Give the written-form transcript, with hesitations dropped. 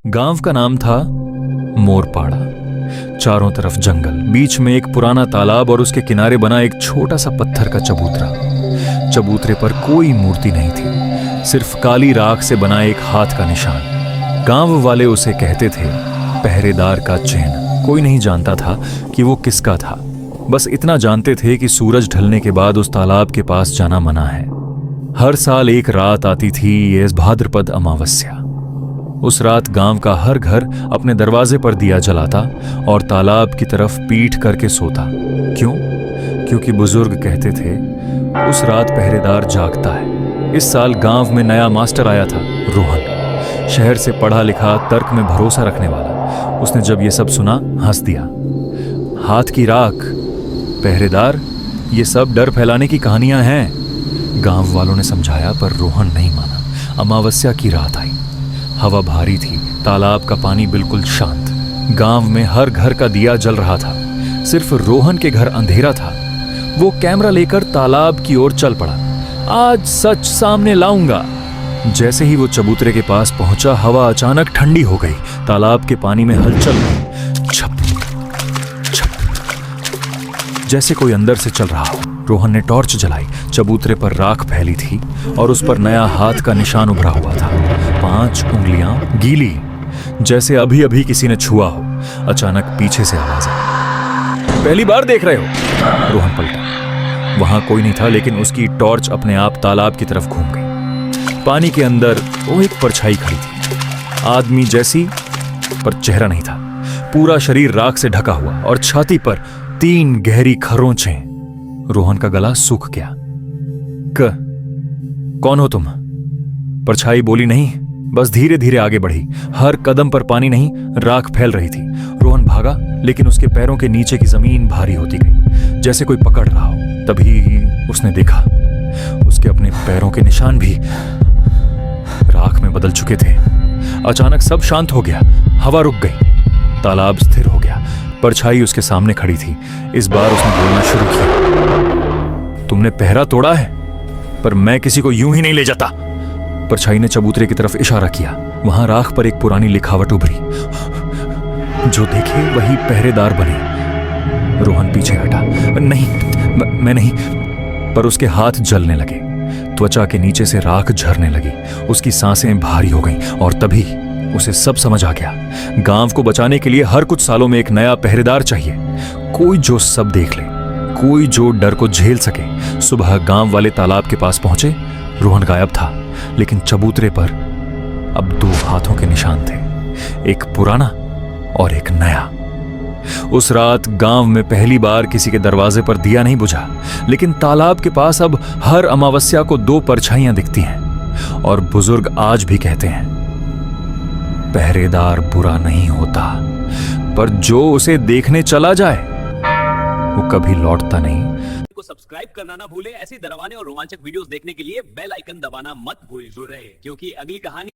गांव का नाम था मोरपाड़ा। चारों तरफ जंगल, बीच में एक पुराना तालाब और उसके किनारे बना एक छोटा सा पत्थर का चबूतरा। चबूतरे पर कोई मूर्ति नहीं थी, सिर्फ काली राख से बना एक हाथ का निशान। गांव वाले उसे कहते थे पहरेदार का चिन्ह। कोई नहीं जानता था कि वो किसका था, बस इतना जानते थे कि सूरज ढलने के बाद उस तालाब के पास जाना मना है। हर साल एक रात आती थी, ये भाद्रपद अमावस्या। उस रात गांव का हर घर अपने दरवाजे पर दिया जलाता और तालाब की तरफ पीठ करके सोता। क्यों? क्योंकि बुजुर्ग कहते थे उस रात पहरेदार जागता है। इस साल गांव में नया मास्टर आया था, रोहन। शहर से पढ़ा लिखा, तर्क में भरोसा रखने वाला। उसने जब ये सब सुना हंस दिया। हाथ की राख, पहरेदार, ये सब डर फैलाने की कहानियां हैं। गांव वालों ने समझाया पर रोहन नहीं माना। अमावस्या की रात आई, हवा भारी थी, तालाब का पानी बिल्कुल शांत। गांव में हर घर का दिया जल रहा था, सिर्फ रोहन के घर अंधेरा था। वो कैमरा लेकर तालाब की ओर चल पड़ा। आज सच सामने लाऊंगा। जैसे ही वो चबूतरे के पास पहुंचा, हवा अचानक ठंडी हो गई। तालाब के पानी में हलचल हुई। छप छप, जैसे कोई अंदर से चल रहा हो। रोहन ने टॉर्च जलाई। चबूतरे पर राख फैली थी और उस पर नया हाथ का निशान उभरा हुआ था। 5 उंगलियां गीली, जैसे अभी अभी किसी ने छुआ हो। अचानक पीछे से आवाज आई, पहली बार देख रहे हो? रोहन पलटा। वहां कोई नहीं था, लेकिन उसकी टॉर्च अपने आप तालाब की तरफ घूम गई। पानी के अंदर वो एक परछाई खड़ी थी, आदमी जैसी, पर चेहरा नहीं था। पूरा शरीर राख से ढका हुआ और छाती पर 3 गहरी खरोंचें। रोहन का गला सूख गया। कौन हो तुम? परछाई बोली नहीं, बस धीरे धीरे आगे बढ़ी। हर कदम पर पानी नहीं, राख फैल रही थी। रोहन भागा, लेकिन उसके पैरों के नीचे की जमीन भारी होती गई, जैसे कोई पकड़ रहा हो। तभी उसने देखा, उसके अपने पैरों के निशान भी राख में बदल चुके थे। अचानक सब शांत हो गया, हवा रुक गई, तालाब स्थिर हो गया। परछाई उसके सामने खड़ी थी। इस बार उसने बोलना शुरू किया, तुमने पहरा तोड़ा है, पर मैं किसी को यूं ही नहीं ले जाता। परछाई ने चबूतरे की तरफ इशारा किया। वहां राख पर एक पुरानी लिखावट उभरी, जो देखे वही पहरेदार बने। रोहन पीछे हटा। नहीं, मैं नहीं। पर उसके हाथ जलने लगे, त्वचा के नीचे से राख झरने लगी, उसकी सांसें भारी हो गईं। और तभी उसे सब समझ आ गया। गांव को बचाने के लिए हर कुछ सालों में एक नया पहरेदार चाहिए, कोई जो सब देख ले, कोई जो डर को झेल सके। सुबह गांव वाले तालाब के पास पहुंचे। रोहन गायब था, लेकिन चबूतरे पर अब 2 हाथों के निशान थे, एक पुराना और एक नया। उस रात गांव में पहली बार किसी के दरवाजे पर दिया नहीं बुझा, लेकिन तालाब के पास अब हर अमावस्या को 2 परछाइयां दिखती हैं। और बुजुर्ग आज भी कहते हैं, पहरेदार बुरा नहीं होता, पर जो उसे देखने चला जाए वो कभी लौटता नहीं। को सब्सक्राइब करना ना भूलें। ऐसी डरावने और रोमांचक वीडियोस देखने के लिए बेल आइकन दबाना मत भूलिए, क्योंकि अगली कहानी